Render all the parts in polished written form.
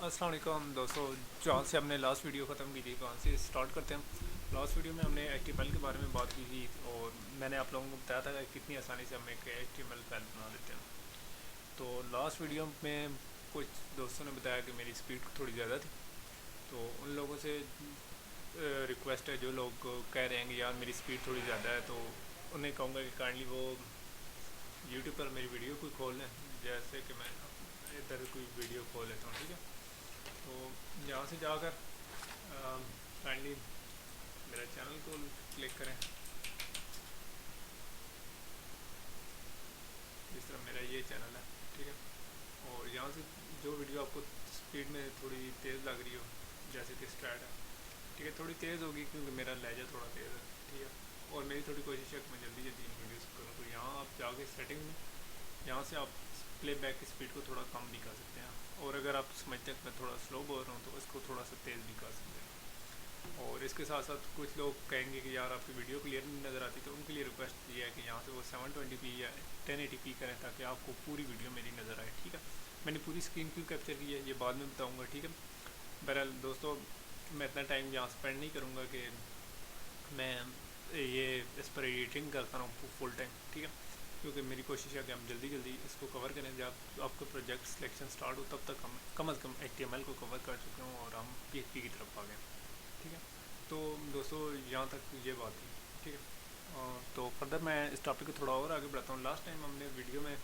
अस्सलाम वालेकुम दोस्तों। जहाँ से हमने लास्ट वीडियो ख़त्म की थी वहाँ से स्टार्ट करते हैं। लास्ट वीडियो में हमने HTML के बारे में बात की थी और मैंने आप लोगों को बताया था कि कितनी आसानी से हम एक HTML फाइल बना लेते हैं। तो लास्ट वीडियो में कुछ दोस्तों ने बताया कि मेरी स्पीड थोड़ी ज़्यादा थी, तो उन लोगों से रिक्वेस्ट है जो लोग कह रहे हैं कि यार मेरी स्पीड थोड़ी ज़्यादा है, तो उन्हें कहूँगा कि काइंडली वो यूट्यूब पर मेरी वीडियो कोई खोल लें। जैसे कि मैं इधर कोई वीडियो खोल लेता हूँ, ठीक है। तो यहाँ से जाकर काइंडली मेरा चैनल को क्लिक करें। इस तरह मेरा ये चैनल है, ठीक है। और यहाँ से जो वीडियो आपको स्पीड में थोड़ी तेज़ लग रही हो, जैसे कि स्ट्रैट है, ठीक है, थोड़ी तेज़ होगी क्योंकि मेरा लहजा थोड़ा तेज़ है, ठीक है। और मेरी थोड़ी कोशिश है कि मैं जल्दी जल्दी इन वीडियोज़ करूँ। तो यहाँ आप जाके सेटिंग में, यहाँ से आप प्लेबैक की स्पीड को थोड़ा कम भी कर सकते हैं, और अगर आप समझते हैं कि मैं थोड़ा स्लो बोल रहा हूँ तो इसको थोड़ा सा तेज़ भी कर सकते हैं। और इसके साथ साथ कुछ लोग कहेंगे कि यार आपकी वीडियो क्लियर नहीं नज़र आती, तो उनके लिए रिक्वेस्ट ये है कि यहाँ से वो 720p या 1080p करें ताकि आपको पूरी वीडियो मेरी नज़र आए, ठीक है। मैंने पूरी स्क्रीन क्यों कैप्चर की है ये बाद में बताऊँगा, ठीक है। बहरहाल दोस्तों, मैं इतना टाइम यहाँ स्पेंड नहीं करूँगा कि मैं ये इस पर एडिटिंग करता रहूँ फुल टाइम, ठीक है। क्योंकि मेरी कोशिश है कि हम जल्दी जल्दी इसको कवर करें। जब आपका प्रोजेक्ट सिलेक्शन स्टार्ट हो तब तक हम कम अज़ कम HTML को कवर कर चुके हों और हम PHP की तरफ आ गए, ठीक है। तो दोस्तों यहाँ तक ये बात थी, ठीक है। तो फर्दर मैं इस टॉपिक को थोड़ा और आगे बढ़ाता हूँ। लास्ट टाइम हमने वीडियो में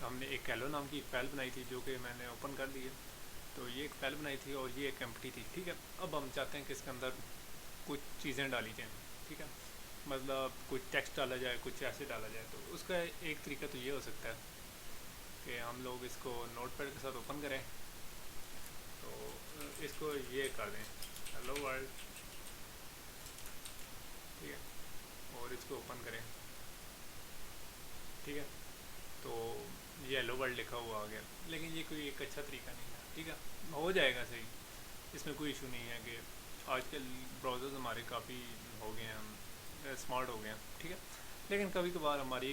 हमने एक हेलो नाम की एक फाइल बनाई थी जो कि मैंने ओपन कर दी है। तो ये एक फाइल बनाई थी और ये एक एम्प्टी थी, ठीक है। अब हम चाहते हैं कि इसके अंदर कुछ चीज़ें डाली जाएँ, ठीक है। मतलब कुछ टेक्स्ट डाला जाए, कुछ ऐसे डाला जाए। तो उसका एक तरीका तो ये हो सकता है कि हम लोग इसको नोटपैड के साथ ओपन करें। तो इसको ये कर दें हेलो वर्ल्ड, ठीक है, और इसको ओपन करें, ठीक है। तो ये हेलो वर्ल्ड लिखा हुआ आ गया, लेकिन ये कोई एक अच्छा तरीका नहीं है, ठीक है। हो जाएगा सही, इसमें कोई इशू नहीं है कि आजकल ब्राउज़र्स हमारे काफ़ी हो गए हैं, हम स्मार्ट हो गए हैं, ठीक है। लेकिन कभी कभार हमारी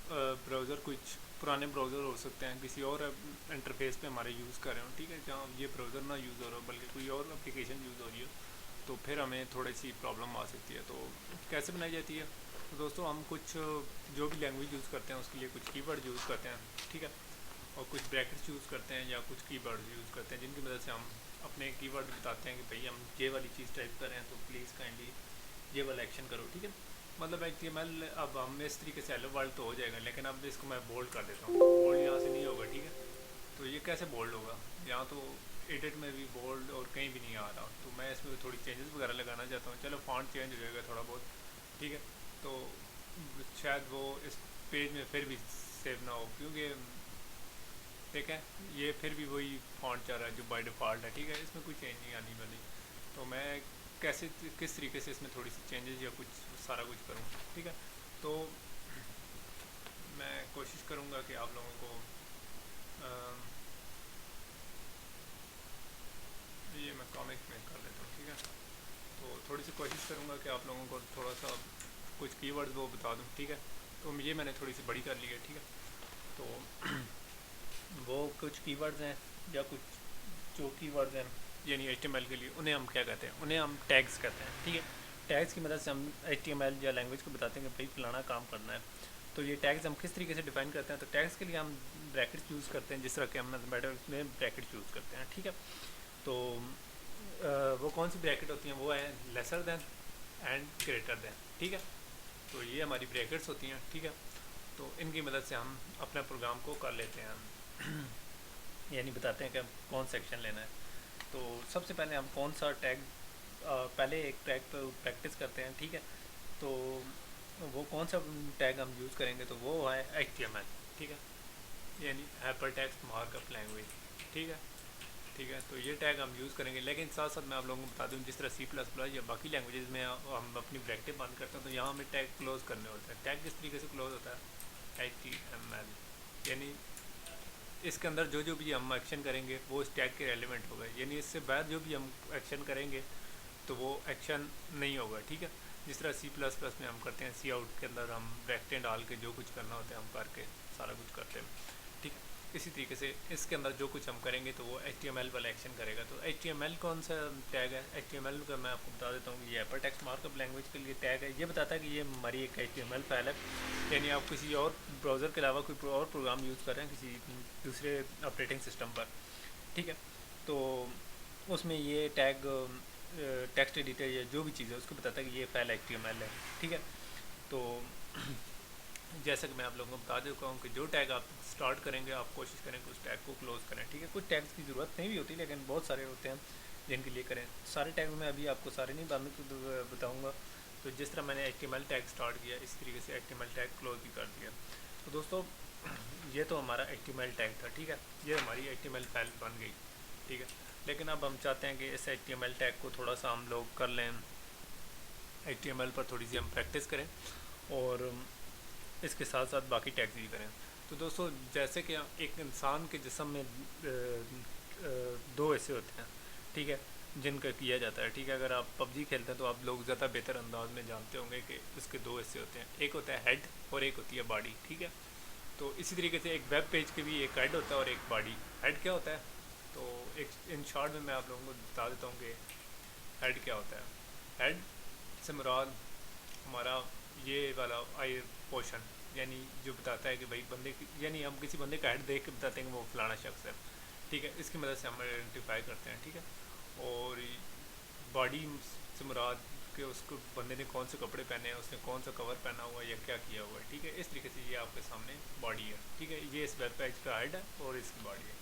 ब्राउज़र कुछ पुराने ब्राउज़र हो सकते हैं, किसी और इंटरफेस पे हमारे यूज़ कर रहे हो, ठीक है, जहाँ ये ब्राउज़र ना यूज़ हो रहा हो बल्कि कोई और एप्लीकेशन यूज़ हो रही हो, तो फिर हमें थोड़ी सी प्रॉब्लम आ सकती है। तो कैसे बनाई जाती है? तो दोस्तों, हम कुछ जो भी लैंग्वेज यूज़ करते हैं उसके लिए कुछ कीवर्ड यूज़ करते हैं, ठीक है। और कुछ ब्रैकेट्स यूज़ करते हैं या कुछ कीवर्ड यूज़ करते हैं जिनकी मदद से हम अपने कीवर्ड बताते हैं कि भाई हम ये वाली चीज़ टाइप कर रहे हैं, तो प्लीज़ काइंडली ये वाला एक्शन करो, ठीक है। मतलब HTML अब हम इस तरीके से हेलो वर्ल्ड तो हो जाएगा, लेकिन अब इसको मैं बोल्ड कर देता हूँ। बोल्ड यहाँ से नहीं होगा, ठीक है। तो ये कैसे बोल्ड होगा? यहाँ तो एडिट में भी बोल्ड और कहीं भी नहीं आ रहा, तो मैं इसमें थोड़ी चेंजेस वगैरह लगाना चाहता हूँ। चलो फॉन्ट चेंज हो जाएगा थोड़ा बहुत, ठीक है। तो शायद वो इस पेज में फिर भी सेव ना हो, क्योंकि ठीक है, ये फिर भी वही फॉन्ट चल रहा है जो बाय डिफ़ॉल्ट है, ठीक है। इसमें कोई चेंज नहीं आनी वाली। तो मैं कैसे किस तरीके से इसमें थोड़ी सी चेंजेस या कुछ सारा कुछ करूँ, ठीक है। तो मैं कोशिश करूँगा कि आप लोगों को ये मैं कॉमिक में कर लेता हूँ, ठीक है। तो थोड़ी सी कोशिश करूँगा कि आप लोगों को थोड़ा सा कुछ कीवर्ड्स वो बता दूँ, ठीक है। तो ये मैंने थोड़ी सी बड़ी कर ली है, ठीक है। तो वो कुछ कीवर्ड्स हैं या कुछ जो कीवर्ड्स हैं यानी HTML के लिए, उन्हें हम क्या कहते हैं? उन्हें हम टैग्स कहते हैं, ठीक है। टैग्स की मदद से हम HTML या लैंग्वेज को बताते हैं कि भाई फलाना काम करना है। तो ये टैग्स हम किस तरीके से डिफाइन करते हैं? तो टैग्स के लिए हम ब्रैकेट्स यूज़ करते हैं, जिस तरह के हम मैथमेटिक्स में ब्रैकेट्स यूज़ करते हैं, ठीक है। तो वो कौन सी ब्रैकेट होती हैं? वो है lesser than and greater than, ठीक है। तो ये हमारी ब्रैकेट्स होती हैं, ठीक है। तो इनकी मदद से हम अपने प्रोग्राम को कर लेते हैं यानी बताते हैं कि हम कौन सा एक्शन लेना है। तो सबसे पहले हम कौन सा टैग पहले एक टैग पर प्रैक्टिस करते हैं, ठीक है। तो वो कौन सा टैग हम यूज़ करेंगे? तो वो है HTML, ठीक है, यानी हाइपर टेक्स्ट मार्कअप लैंग्वेज, ठीक है। ठीक है, तो ये टैग हम यूज़ करेंगे। लेकिन साथ साथ मैं आप लोगों को बता दूं, जिस तरह C++ या बाकी लैंग्वेजेस में हम अपनी ब्रैकेट बंद करते हैं, तो यहाँ हमें टैग क्लोज करने होते हैं। टैग किस तरीके से क्लोज होता है? HTML, यानी इसके अंदर जो भी हम एक्शन करेंगे वो इस टैग के रेलिवेंट होगा, यानी इससे बाद जो भी हम एक्शन करेंगे तो वो एक्शन नहीं होगा, ठीक है। जिस तरह C++ में हम करते हैं, सी आउट के अंदर हम ब्रैकेटें डाल के जो कुछ करना होता है हम करके सारा कुछ करते हैं, ठीक है। इसी तरीके से इसके अंदर जो कुछ हम करेंगे तो वो HTML वाला एक्शन करेगा। तो HTML कौन सा टैग है? HTML का मैं आपको बता देता हूँ, ये हाइपर टेक्स्ट मार्कअप लैंग्वेज के लिए टैग है। ये बताता है कि ये हमारी एक HTML फाइल है, यानी आप किसी और ब्राउज़र के अलावा कोई और प्रोग्राम यूज़ कर रहे हैं किसी दूसरे ऑपरेटिंग सिस्टम पर, ठीक है। तो उसमें ये टैग टेक्स्ट एडिटर या जो भी चीज़ है उसको बताता है कि ये फाइल HTML है, ठीक है। तो जैसा कि मैं आप लोगों को बता देता हूँ कि जो टैग आप स्टार्ट करेंगे आप कोशिश करें कि उस टैग को क्लोज़ करें, ठीक है। कुछ टैग्स की ज़रूरत नहीं भी होती, लेकिन बहुत सारे होते हैं जिनके लिए करें। सारे टैग मैं अभी आपको सारे नहीं बताऊँगा। तो जिस तरह मैंने HTML टैग स्टार्ट किया, इस तरीके से HTML टैग क्लोज भी कर दिया। तो दोस्तों ये तो हमारा HTML टैग था, ठीक है। ये हमारी HTML फाइल बन गई, ठीक है। लेकिन अब हम चाहते हैं कि इस HTML टैग को थोड़ा सा हम लोग कर लें, HTML पर थोड़ी सी हम प्रैक्टिस करें और इसके साथ साथ बाकी टैग्स भी करें। तो दोस्तों जैसे कि एक इंसान के जिस्म में दो हिस्से होते हैं, ठीक है, जिनका किया जाता है, ठीक है। अगर आप PUBG खेलते हैं तो आप लोग ज़्यादा बेहतर अंदाज में जानते होंगे कि उसके दो हिस्से होते हैं, एक होता है हेड और एक होती है बॉडी, ठीक है। तो इसी तरीके से एक वेब पेज के भी एक हेड होता है और एक बॉडी। हेड क्या होता है? तो एक इन शॉर्ट में मैं आप लोगों को बता देता हूँ कि हेड क्या होता है। हेड से मुराद हमारा ये वाला आई पोर्शन, यानी जो बताता है कि भाई बंदे की, यानी हम किसी बंदे का हेड देख के बताते हैं कि वो फलाना शख्स है, ठीक है। इसकी मदद से हम आइडेंटिफाई करते हैं, ठीक है। और बॉडी से मुराद कि उसको बंदे ने कौन से कपड़े पहने हैं, उसने कौन सा कवर पहना हुआ है या क्या किया हुआ है, ठीक है। इस तरीके से ये आपके सामने बॉडी है, ठीक है। ये इस वेब पेज का हेड है और इसकी बॉडी है।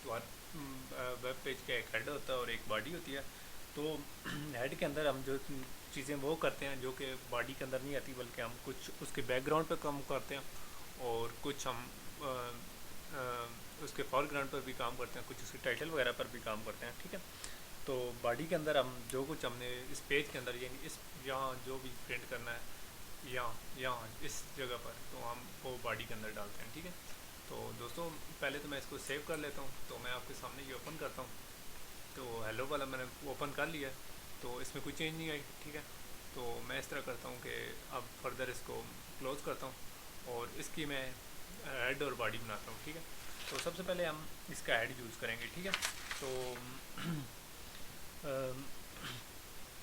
तो हर वेब पेज का एक हेड होता है और एक बॉडी होती है। तो हेड के अंदर हम जो चीज़ें वो करते हैं जो कि बॉडी के अंदर नहीं आती, बल्कि हम कुछ उसके बैकग्राउंड पर काम करते हैं और कुछ हम उसके फॉरग्राउंड पर भी काम करते हैं, कुछ उसके टाइटल वगैरह पर भी काम करते हैं, ठीक है। तो बॉडी के अंदर हम जो कुछ हमने इस पेज के अंदर, यानी इस यहाँ जो भी प्रिंट करना है यहाँ इस जगह पर, तो हम वो बॉडी के अंदर डालते हैं, ठीक है। तो दोस्तों पहले तो मैं इसको सेव कर लेता हूँ। तो मैं आपके सामने ये ओपन करता हूँ। तो हेलो वाला मैंने ओपन कर लिया, तो इसमें कोई चेंज नहीं आई, ठीक है। तो मैं इस तरह करता हूँ कि अब फर्दर इसको क्लोज़ करता हूँ और इसकी मैं हेड और बॉडी बनाता हूँ, ठीक है। तो सबसे पहले हम इसका हेड यूज़ करेंगे, ठीक है। तो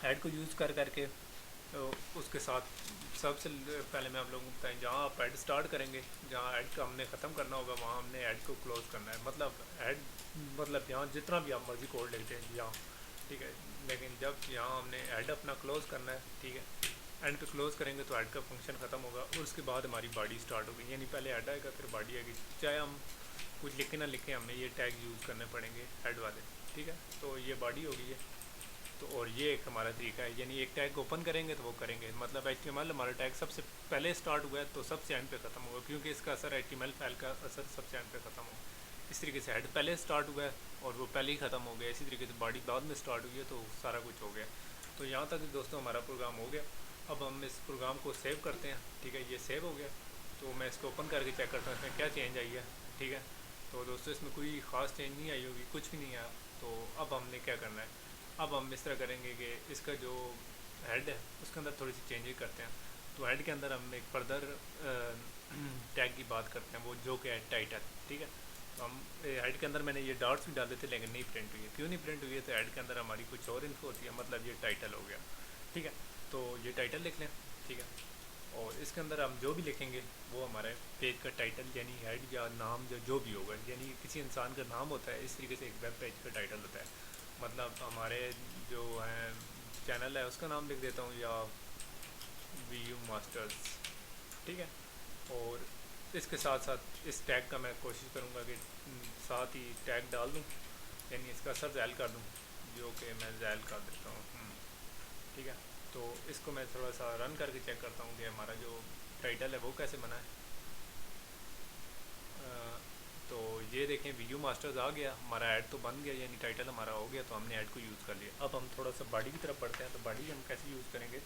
हेड को यूज़ करके तो उसके साथ सबसे पहले मैं आप लोगों को बताएं, जहाँ आप ऐड स्टार्ट करेंगे, जहाँ ऐड का हमने ख़त्म करना होगा वहाँ हमने ऐड को क्लोज़ करना है। मतलब यहाँ जितना भी आप मर्ज़ी कोड लिखते हैं यहाँ, ठीक है। लेकिन जब यहाँ हमने ऐड अपना क्लोज़ करना है, ठीक है, एंड पे क्लोज़ करेंगे तो ऐड का फंक्शन ख़त्म होगा और उसके बाद हमारी बॉडी स्टार्ट होगी, यानी पहले ऐड आएगा फिर बॉडी आएगी। चाहे हम कुछ लिखे ना लिखें, हमें ये टैग यूज़ करने पड़ेंगे ऐड वाले, ठीक है। तो ये बॉडी होगी ये। तो और ये एक हमारा तरीका है, यानी एक टैग ओपन करेंगे तो वो करेंगे, मतलब HTML हमारा टैग सबसे पहले स्टार्ट हुआ है तो सबसे एंड पे ख़त्म होगा, क्योंकि इसका असर HTML फाइल का असर सबसे एंड पे ख़त्म होगा। इस तरीके से हेड पहले स्टार्ट हुआ है और वो पहले ही ख़त्म हो गया। इसी तरीके से बॉडी बाद में स्टार्ट हुई है तो सारा कुछ हो गया। तो यहाँ तक दोस्तों हमारा प्रोग्राम हो गया। अब हम इस प्रोग्राम को सेव करते हैं, ठीक है। ये सेव हो गया। तो मैं इसको ओपन करके चेक करता हूँ इसमें क्या चेंज आई है, ठीक है। तो दोस्तों इसमें कोई ख़ास चेंज नहीं आई होगी, कुछ भी नहीं आया। तो अब हमने क्या करना है, अब हम इस तरह करेंगे कि इसका जो हेड है उसके अंदर थोड़ी सी चेंजेस करते हैं। तो हेड के अंदर हम एक फर्दर टैग की बात करते हैं, वो जो कि है टाइटल, ठीक है। तो हम हेड के अंदर मैंने ये डॉट्स भी डाले थे लेकिन नहीं प्रिंट हुई है। क्यों नहीं प्रिंट हुई है? तो हेड के अंदर हमारी कुछ और इन्फो होती है, मतलब ये टाइटल हो गया, ठीक है। तो ये टाइटल लिख लें, ठीक है। और इसके अंदर हम जो भी लिखेंगे वो हमारे पेज का टाइटल, यानी हेड या नाम जो भी होगा, यानी किसी इंसान का नाम होता है, इस तरीके से एक वेब पेज का टाइटल होता है। मतलब हमारे जो है चैनल है उसका नाम लिख देता हूँ, या VU मास्टर्स, ठीक है। और इसके साथ साथ इस टैग का मैं कोशिश करूँगा कि साथ ही टैग डाल दूँ, यानी इसका असर ज़ैल कर दूँ, जो कि मैं ज़ैल कर देता हूँ, ठीक है। तो इसको मैं थोड़ा सा रन करके चेक करता हूँ कि हमारा जो टाइटल है वो कैसे बना है। तो ये देखें VU मास्टर्स आ गया, हमारा ऐड तो बन गया, यानी टाइटल हमारा हो गया। तो हमने ऐड को यूज़ कर लिया। अब हम थोड़ा सा बॉडी की तरफ बढ़ते हैं। तो बॉडी हम कैसे यूज़ करेंगे,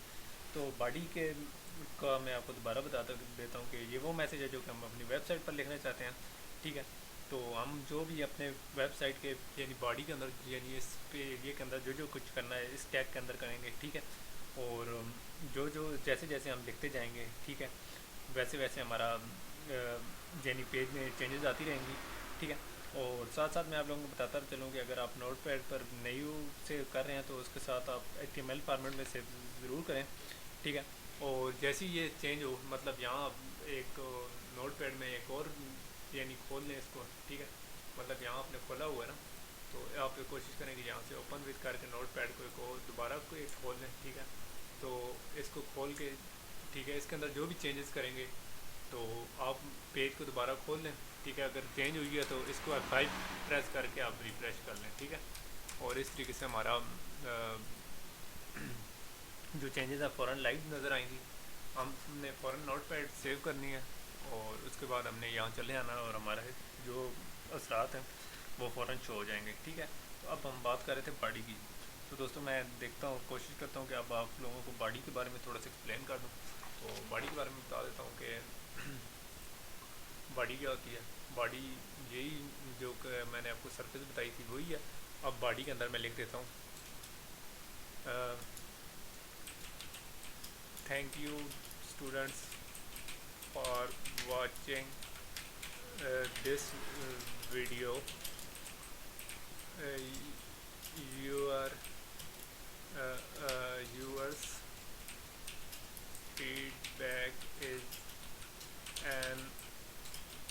तो बॉडी के का मैं आपको दोबारा देता हूँ कि ये वो मैसेज है जो कि हम अपनी वेबसाइट पर लिखना चाहते हैं, ठीक है। तो हम जो भी अपने वेबसाइट के यानी बॉडी के अंदर, यानी इस एरिए के अंदर जो कुछ करना है इस टैग के अंदर करेंगे, ठीक है। और जो जैसे जैसे हम लिखते जाएंगे, ठीक है, वैसे वैसे हमारा यानी पेज में चेंजेस आती रहेंगी। ठीक है। और साथ साथ मैं आप लोगों को बताता चलूँ कि अगर आप नोट पैड पर न्यू से कर रहे हैं तो उसके साथ आप HTML फॉर्मेट में सेव ज़रूर करें, ठीक है। और जैसे ही ये चेंज हो, मतलब यहाँ एक नोट पैड में एक और यानी खोल लें इसको, ठीक है। मतलब यहाँ आपने खोला हुआ है ना, तो आप कोशिश करें कि यहाँ से ओपन विद करके नोट पैड को एक और दोबारा को एक खोल लें, ठीक है। तो इसको खोल के, ठीक है, इसके अंदर जो भी चेंजेस करेंगे तो आप पेज को दोबारा खोल लें, ठीक है। अगर चेंज हुई है तो इसको F5 प्रेस करके आप रिफ्रेश कर लें, ठीक है। और इस तरीके से हमारा जो चेंजेस है फ़ौरन लाइव नज़र आएंगी। हमने फ़ौरन नोट पैड सेव करनी है और उसके बाद हमने यहाँ चले आना और हमारा जो असरात हैं वो फ़ौरन शो हो जाएंगे, ठीक है। तो अब हम बात कर रहे थे बॉडी की। तो दोस्तों मैं देखता हूँ, कोशिश करता हूँ कि अब आप लोगों को बॉडी के बारे में थोड़ा सा एक्सप्लेन कर दूँ। तो बॉडी के बारे में बता देता हूँ कि बॉडी क्या होती है। बॉडी यही जो मैंने आपको सरफेस बताई थी वही है। अब बॉडी के अंदर मैं लिख देता हूँ thank you students for watching this video, your yours feedback is an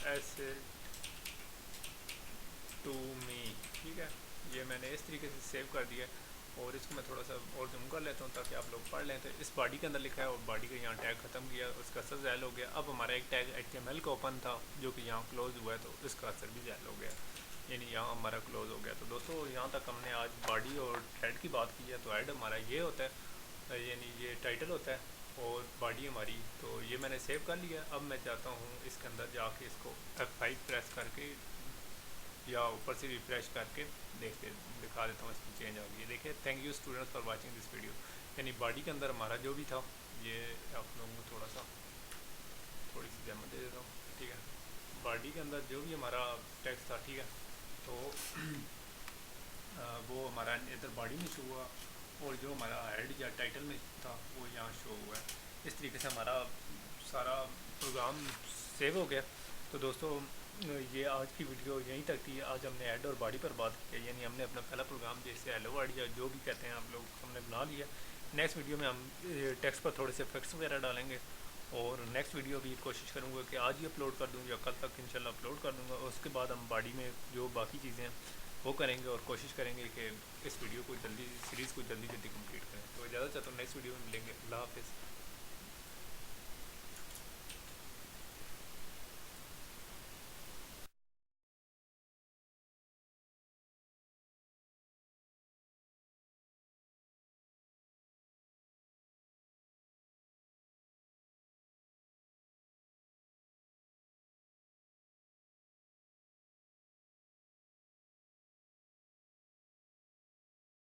asset to me, ठीक है। ये मैंने इस तरीके से सेव कर दिया और इसको मैं थोड़ा सा और जूम कर लेता हूँ ताकि आप लोग पढ़ लें। तो इस बॉडी के अंदर लिखा है और बॉडी का यहाँ टैग ख़त्म किया, उसका असर ज़ैल हो गया। अब हमारा एक टैग HTML का ओपन था जो कि यहाँ क्लोज हुआ है, तो इसका असर भी ज़ैल हो गया, यानी यहाँ हमारा क्लोज हो गया। तो दोस्तों यहाँ तक हमने आज बॉडी और हेड की बात की है। तो हेड हमारा ये होता है, यानी ये टाइटल होता है, और बॉडी हमारी। तो ये मैंने सेव कर लिया। अब मैं चाहता हूँ इसके अंदर जाके इसको F5 प्रेस करके या ऊपर से रिफ्रेश करके दिखा देता हूँ, इसकी चेंज आ गई है। देखिए, thank you students for watching this video. यानी बॉडी के अंदर हमारा जो भी था, ये आप लोगों को थोड़ी सी डेमो दे देता हूँ, ठीक है। बॉडी के अंदर जो भी हमारा टेक्स्ट था, ठीक है, तो वो हमारा इधर बॉडी में शो हुआ और जो हमारा हेड या टाइटल में था वो यहाँ शो हुआ है। इस तरीके से हमारा सारा प्रोग्राम सेव हो गया। तो दोस्तों ये आज की वीडियो यहीं तक थी। आज हमने हेड और बॉडी पर बात की है, यानी हमने अपना पहला प्रोग्राम जैसे हेलो वर्ड या जो भी कहते हैं आप लोग, हमने बना लिया। नेक्स्ट वीडियो में हम टेक्स्ट पर थोड़े से इफेक्ट्स वगैरह डालेंगे और नेक्स्ट वीडियो भी कोशिश करूँगा कि आज ही अपलोड कर दूँ या कल तक इंशाल्लाह अपलोड कर दूँगा। उसके बाद हम बॉडी में जो बाकी चीज़ें हैं वो करेंगे और कोशिश करेंगे कि इस वीडियो को जल्दी, सीरीज़ को जल्दी जल्दी कंप्लीट करें। तो इजाज़त चाहता हूँ, नेक्स्ट वीडियो में मिलेंगे। अल्लाह हाफ़िज़।